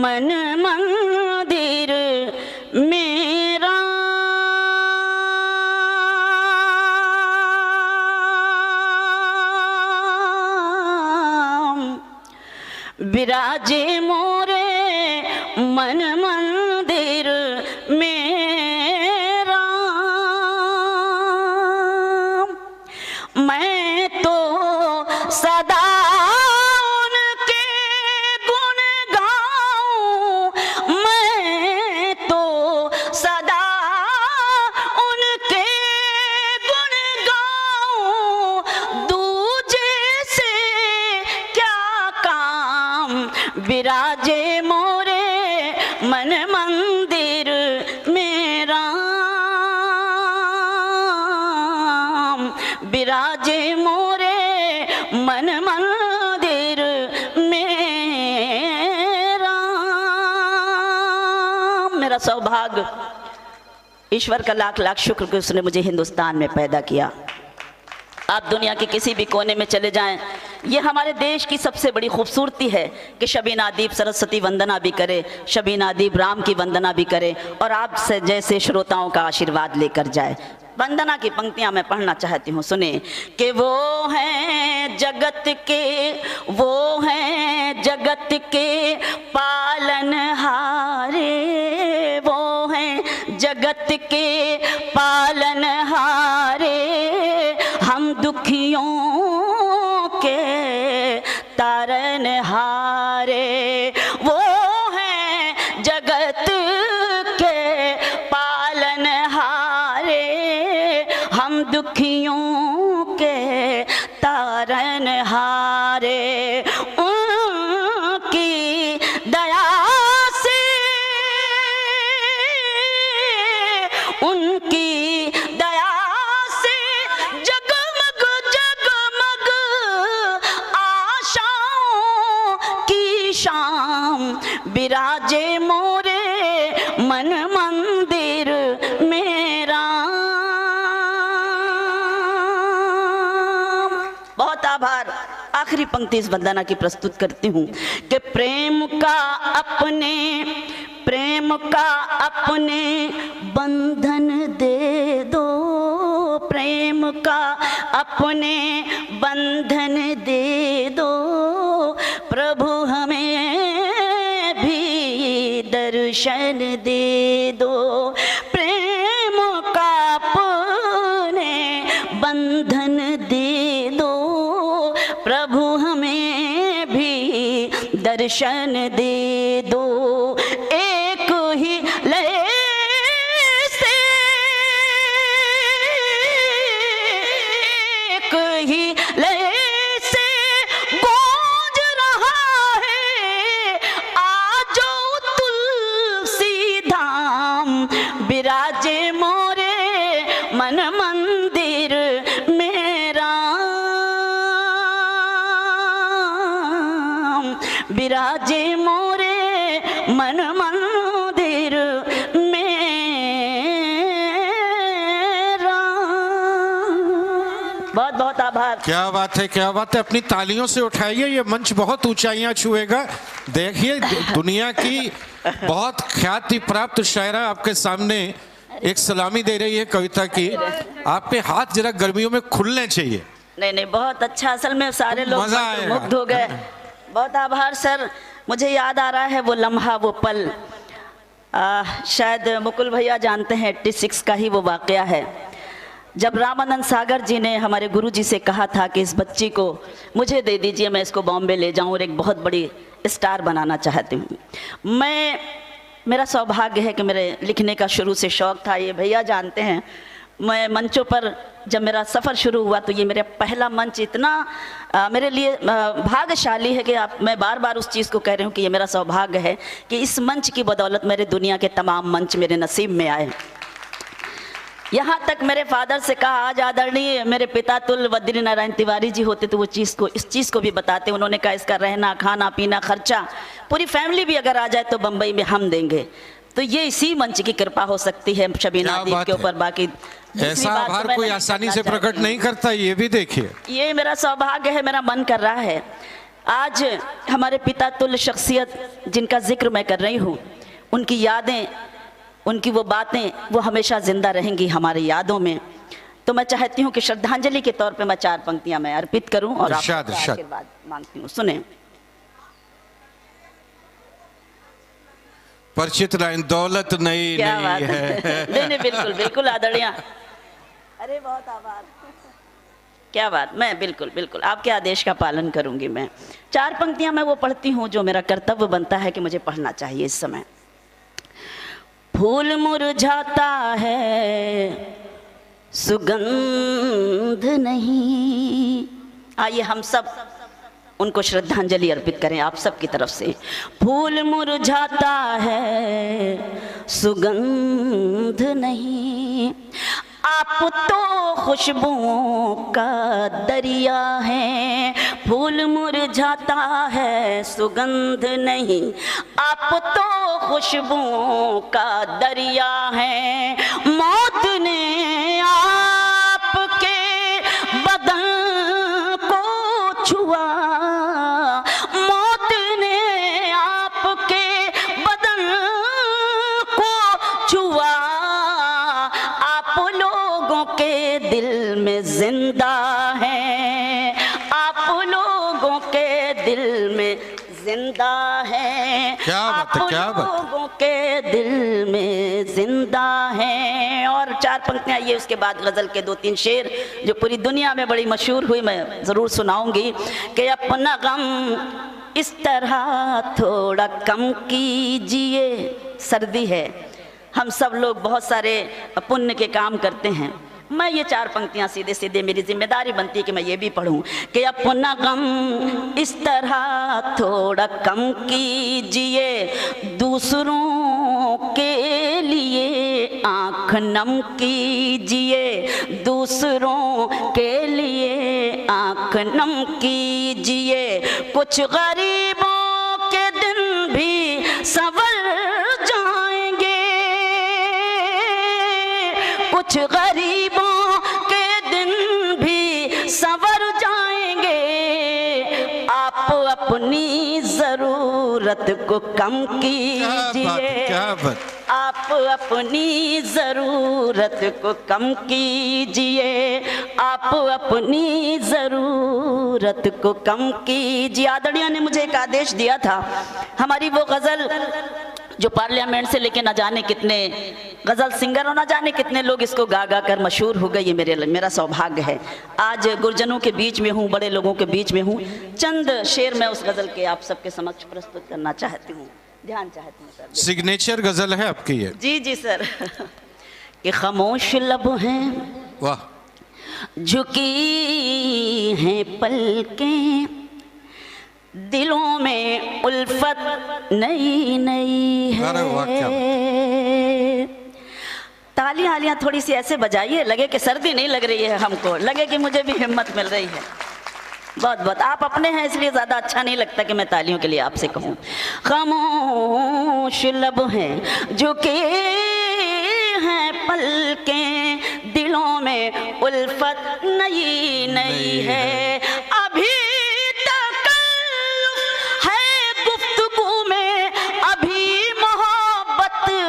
मन मंदिर मेरा विराजे मोरे मन मंदिर मेरा। मैं तो सदा उनके गुण गाऊं, मैं तो सदा उनके गुण गाऊं, दूजे से क्या काम। विराजे मोरे मन मंदिर मेरा, विराजे मोरे मन मंदिर मेरा। मेरा सौभाग्य, ईश्वर का लाख लाख शुक्र कि उसने मुझे हिंदुस्तान में पैदा किया। आप दुनिया के किसी भी कोने में चले जाएं, ये हमारे देश की सबसे बड़ी खूबसूरती है कि शबीना अदीब सरस्वती वंदना भी करे, शबीना अदीब राम की वंदना भी करे और आप से जैसे श्रोताओं का आशीर्वाद लेकर जाए। वंदना की पंक्तियां मैं पढ़ना चाहती हूँ, सुने कि वो हैं जगत के, वो हैं जगत के पालनहारे, वो हैं जगत के पालनहारे, हम दुखियों के तारनहारे। वो हैं जगत के पालनहारे, हम दुखियों के तारनहारे। उनकी दया से, उनकी दया से जगमग जगमग आशाओं की शाम। विराजे मोरे मन मंदिर मेरा। बहुत आभार। आखिरी पंक्ति इस वंदना की प्रस्तुत करती हूँ कि प्रेम का अपने, प्रेम का अपने बंधन दे दो, प्रेम का अपने बंधन दे दो, प्रभु हमें भी दर्शन दे दो। प्रेम का अपने बंधन दे दो, प्रभु हमें भी दर्शन दे दो। एक ही लय से, एक ही लय से गूंज रहा है आजो तुलसी धाम। विराजे मोरे मन मंदिर मेरा, विराजे मोरे मन मंदिर मेरा। बहुत बहुत आभार। क्या बात है, क्या बात है। अपनी तालियों से उठाइए, ये मंच बहुत ऊंचाइयां छुएगा। देखिए दुनिया की बहुत ख्याति प्राप्त शायरा आपके सामने एक सलामी दे रही है कविता की। आपके हाथ जरा गर्मियों में खुलने चाहिए। नहीं नहीं, बहुत अच्छा। असल में सारे लोग मजा आएगा। मुग्ध हो गए। बहुत आभार सर। मुझे याद आ रहा है वो लम्हा, वो पल। शायद मुकुल भैया जानते हैं, 86 का ही वो वाकया है जब रामानंद सागर जी ने हमारे गुरुजी से कहा था कि इस बच्ची को मुझे दे दीजिए, मैं इसको बॉम्बे ले जाऊं और एक बहुत बड़ी स्टार बनाना चाहती हूँ। मेरा सौभाग्य है कि मेरे लिखने का शुरू से शौक़ था। ये भैया जानते हैं, मैं मंचों पर जब मेरा सफ़र शुरू हुआ तो ये मेरा पहला मंच इतना मेरे लिए भाग्यशाली है कि मैं बार बार उस चीज़ को कह रही हूँ कि ये मेरा सौभाग्य है कि इस मंच की बदौलत मेरे दुनिया के तमाम मंच मेरे नसीब में आए। यहाँ तक मेरे फादर से कहा, आज आदरणीय मेरे पिता तुल बद्री नारायण तिवारी जी होते तो वो इस चीज़ को भी बताते। उन्होंने कहा इसका रहना खाना पीना खर्चा पूरी फैमिली भी अगर आ जाए तो बम्बई में हम देंगे। तो ये इसी मंच की कृपा हो सकती है शबीना अदीब के ऊपर। बाकी ऐसा आभार कोई आसानी से प्रकट नहीं करता, ये भी देखिए। ये मेरा सौभाग्य है, मेरा मन कर रहा है आज हमारे पिता तुल्य शख्सियत जिनका जिक्र मैं कर रही हूँ, उनकी यादें, उनकी वो बातें वो हमेशा ज़िंदा रहेंगी हमारी यादों में। तो मैं चाहती हूँ कि श्रद्धांजलि के तौर पे मैं 4 पंक्तियाँ मैं अर्पित करूँ और आपसे आशीर्वाद मांगती हूँ। सुने। परिचित लाइन, दौलत नहीं नहीं है। नहीं बिल्कुल बिल्कुल आदरणीय, अरे बहुत आभार, क्या बात। मैं बिल्कुल बिल्कुल आपके आदेश का पालन करूंगी। मैं 4 पंक्तियां मैं वो पढ़ती हूँ जो मेरा कर्तव्य बनता है कि मुझे पढ़ना चाहिए इस समय। फूल मुरझाता है सुगंध नहीं, आइए हम सब उनको श्रद्धांजलि अर्पित करें आप सब की तरफ से। फूल मुरझाता है सुगंध नहीं, आप तो खुशबुओं का दरिया है। फूल मुरझाता है सुगंध नहीं, आप तो खुशबुओं का दरिया है। मौत ने आपके बदन को छुआ, मौत ने आपके बदन को छुआ, आप लोगों के दिल में जिंदा है, आप लोगों के दिल में जिंदा है। क्या बात है, क्या बात। लोगों के दिल में जिंदा है। और 4 पंक्तियां ये, उसके बाद गजल के 2-3 शेर जो पूरी दुनिया में बड़ी मशहूर हुई, मैं जरूर सुनाऊंगी। कि अपना गम इस तरह थोड़ा कम कीजिए, सर्दी है, हम सब लोग बहुत सारे पुण्य के काम करते हैं। मैं ये 4 पंक्तियां सीधे सीधे मेरी जिम्मेदारी बनती है कि मैं ये भी पढ़ूं कि अपना गम इस तरह थोड़ा कम कीजिए, दूसरों के लिए आँख नम कीजिए, दूसरों के लिए आँख नम कीजिए। कुछ गरीबों के दिन भी संवर जाएंगे, कुछ गरीबों के दिन भी संवर जाएंगे। आप अपनी जरूरत को कम कीजिए, आप अपनी जरूरत को कम कीजिए, आप अपनी जरूरत को कम कीजिए। आदरणीय ने मुझे एक आदेश दिया था, हमारी वो गजल जो पार्लियामेंट से लेके न जाने कितने गजल सिंगर और न जाने कितने लोग इसको गा गा कर मशहूर हो गए, ये मेरा सौभाग्य है। आज गुरजनों के बीच में हूँ, बड़े लोगों के बीच में हूँ। चंद शेर मैं उस गजल के आप सबके समक्ष प्रस्तुत करना चाहती हूँ, ध्यान चाहती हूँ सर। सिग्नेचर गजल है आपकी ये? जी जी सर। कि खामोश लब हैं, वाह, झुकी हैं पलकें, दिलों में उल्फत नई नई है। तालियां आलियां थोड़ी सी ऐसे बजाइए, लगे कि सर्दी नहीं लग रही है, हमको लगे कि मुझे भी हिम्मत मिल रही है। बहुत बहुत आप अपने हैं इसलिए ज़्यादा अच्छा नहीं लगता कि मैं तालियों के लिए आपसे कहूँ। खामोश लब हैं, झुके हैं पलकें, दिलों में उल्फत नई नई है। अभी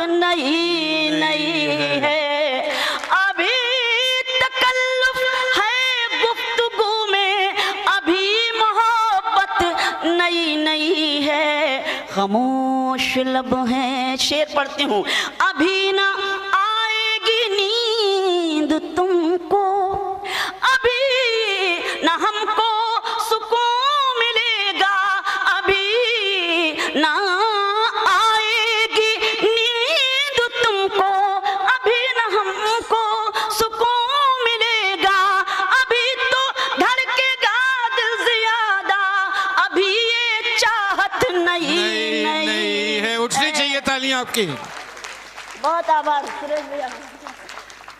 नई नई है, अभी तकल्लुफ है गुफ्तगू में, अभी मोहब्बत नई नई है। खामोश लब हैं, शेर पढ़ती हूँ। अभी ना आएगी नींद तुमको, अभी ना हमको सुकून मिलेगा, अभी ना आपकी। बहुत आभार सुरेश भैया।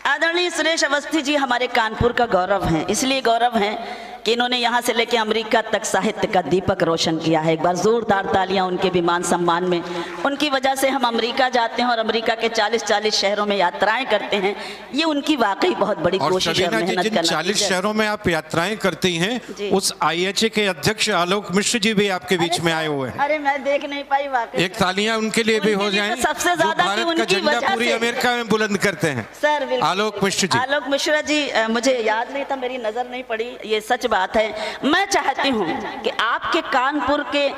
आदरणीय सुरेश अवस्थी जी हमारे कानपुर का गौरव हैं, इसलिए गौरव हैं कि इन्होंने यहाँ से लेकर अमेरिका तक साहित्य का दीपक रोशन किया है। एक बार जोरदार तालियां उनके भी मान सम्मान में। उनकी वजह से हम अमेरिका जाते हैं और अमेरिका के 40-40 शहरों में यात्राएं करते हैं। ये उनकी वाकई बहुत बड़ी कोशिश है, मेहनत जिन का 40 शहरों में आप यात्राएं करती हैं, उस IHA के अध्यक्ष आलोक मिश्र जी भी आपके बीच में आए हुए हैं। अरे मैं देख नहीं पाई वाकई। एक तालियां उनके लिए भी हो जाएं, सबसे ज्यादा भारत का झंडा पूरी अमेरिका में बुलंद करते हैं। सर आलोक मिश्र जी। आलोक मिश्रा जी, मुझे याद नहीं था, मेरी नजर नहीं पड़ी, ये सच बात है। मैं चाहती हूँ कि आपके कानपुर के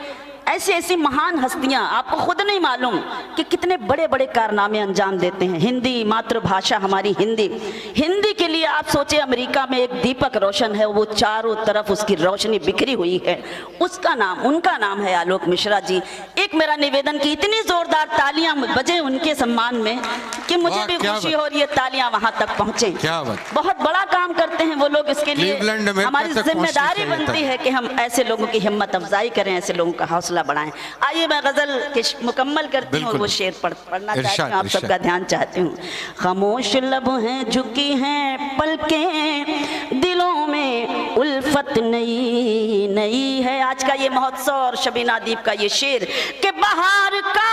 ऐसी ऐसी महान हस्तियां, आपको खुद नहीं मालूम कि कितने बड़े बड़े कारनामे अंजाम देते हैं। हिंदी मातृभाषा हमारी हिंदी के लिए आप सोचे, अमेरिका में एक दीपक रोशन है, वो चारों तरफ उसकी रोशनी बिखरी हुई है, उनका नाम है आलोक मिश्रा जी। एक मेरा निवेदन कि इतनी जोरदार तालियां बजे उनके सम्मान में कि मुझे भी खुशी हो रही है, तालियां वहां तक पहुंचे। क्या बात। बहुत बड़ा काम करते हैं वो लोग, इसके लिए हमारी जिम्मेदारी बनती है कि हम ऐसे लोगों की हिम्मत अफजाई करें, ऐसे लोगों का हौसला बढ़ाएं। आइए मैं गजल मुकम्मल करती हूँ और वो शेर पढ़ना चाहती हूँ, आप सबका ध्यान चाहती हूँ। खामोश लब हैं, झुकी हैं पलकें, दिलों में उल्फत नई नई है। आज का ये महोत्सव और शबीना दीप का ये शेर कि बहार का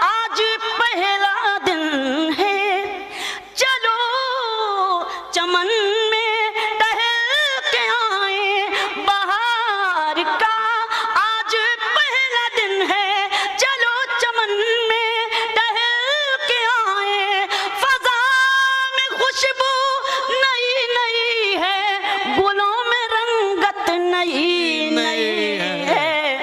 आज पहला दिन है, चलो चमन में टहल के आए। बहार का आज पहला दिन है, चलो चमन में टहल के आए। फजा में खुशबू नई नई है, गुलों में रंगत नई नई है।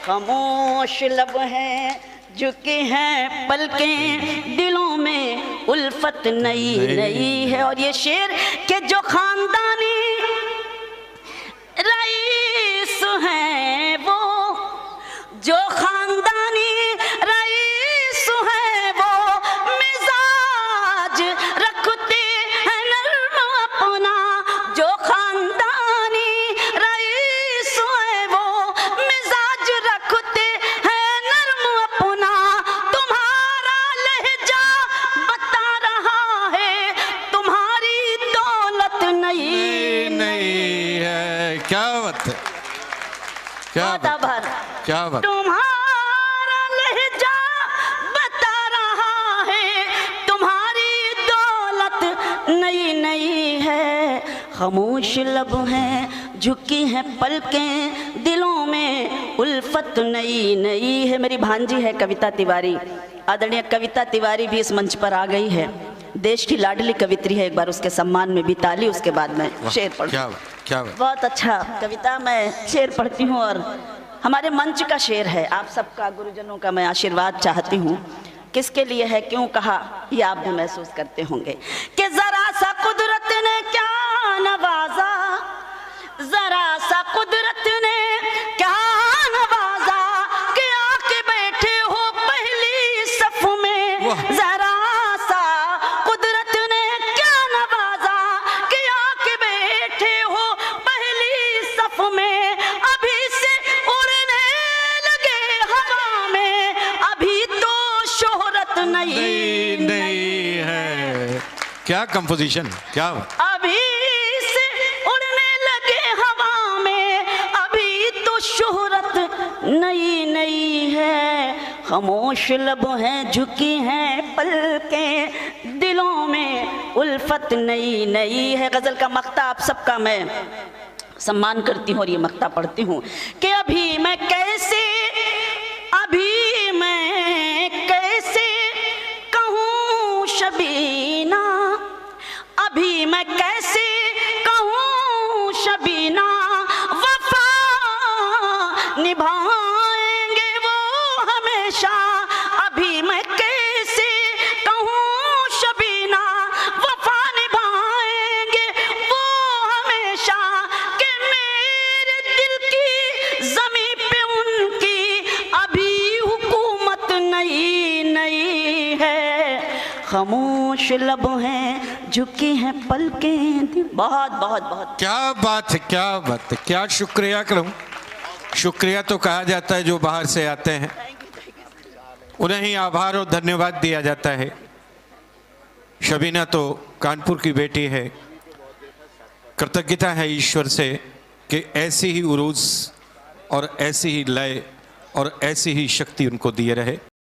खामोश लब हैं, झुकी हैं पलकें, दिलों में उल्फत नई नई है। और ये शेर के जो खानदानी रईस हैं वो, जो खानदानी रईस हैं वो, मिजाज रखते हैं नर्म अपना। जो खानदानी रईस हैं वो, मिजाज रखते हैं नर्म अपना। तुम्हारा लहजा बता रहा है, तुम्हारी दौलत नई नहीं है। क्या बात है, क्या बात, क्या बात। तुम्हारा लहजा बता रहा है, तुम्हारी दौलत नई नई है। खामोश लब हैं, झुकी हैं पलकें, दिलों में उल्फत नई नई है। मेरी भांजी है कविता तिवारी, आदरणीय कविता तिवारी भी इस मंच पर आ गई है। देश की लाडली कवित्री है, एक बार उसके सम्मान में भी ताली। उसके बाद मैं शेर पढ़ूं। क्या बात। बहुत अच्छा कविता, मैं शेर पढ़ती हूँ और हमारे मंच का शेर है। आप सबका, गुरुजनों का मैं आशीर्वाद चाहती हूँ। किसके लिए है, क्यों कहा, ये आप भी महसूस करते होंगे कि जरा सा कुदरत ने क्या नवाजा, जरा सा कुदरत ने क्या नवाजा, कि आके बैठे हो पहली सफ में। जरा सा कुदरत ने क्या नवाजा, कि आके बैठे हो पहली सफ में। अभी से उड़ने लगे हवा में, अभी तो शोहरत नई नहीं है। क्या कंपोजिशन, क्या बात। अभी से उड़ने लगे हवा में, अभी तो शोहरत नई नई है। खामोश लब हैं, झुकी हैं पलकें, दिलों में उल्फत नई नई है। गजल का मक्ता आप सबका मैं सम्मान करती हूँ और ये मक्ता पढ़ती हूँ कि अभी मैं कैसे कहूँ शबीना, अभी मैं कैसे कहूँ शबीना, वफा निभाएंगे वो हमेशा। अभी मैं कैसे कहूँ शबीना, वफा निभाएंगे वो हमेशा। कि मेरे दिल की ज़मीं पे उनकी अभी हुकूमत नई नई है। खामोश लब हैं, झुकी हैं पलकें। बहुत बहुत बहुत क्या बात है, क्या बात है। क्या शुक्रिया करूं। शुक्रिया तो कहा जाता है जो बाहर से आते हैं, उन्हें ही आभार और धन्यवाद दिया जाता है। शबीना तो कानपुर की बेटी है, कृतज्ञता है ईश्वर से कि ऐसी ही उरूज और ऐसी ही लय और ऐसी ही शक्ति उनको दिए रहे।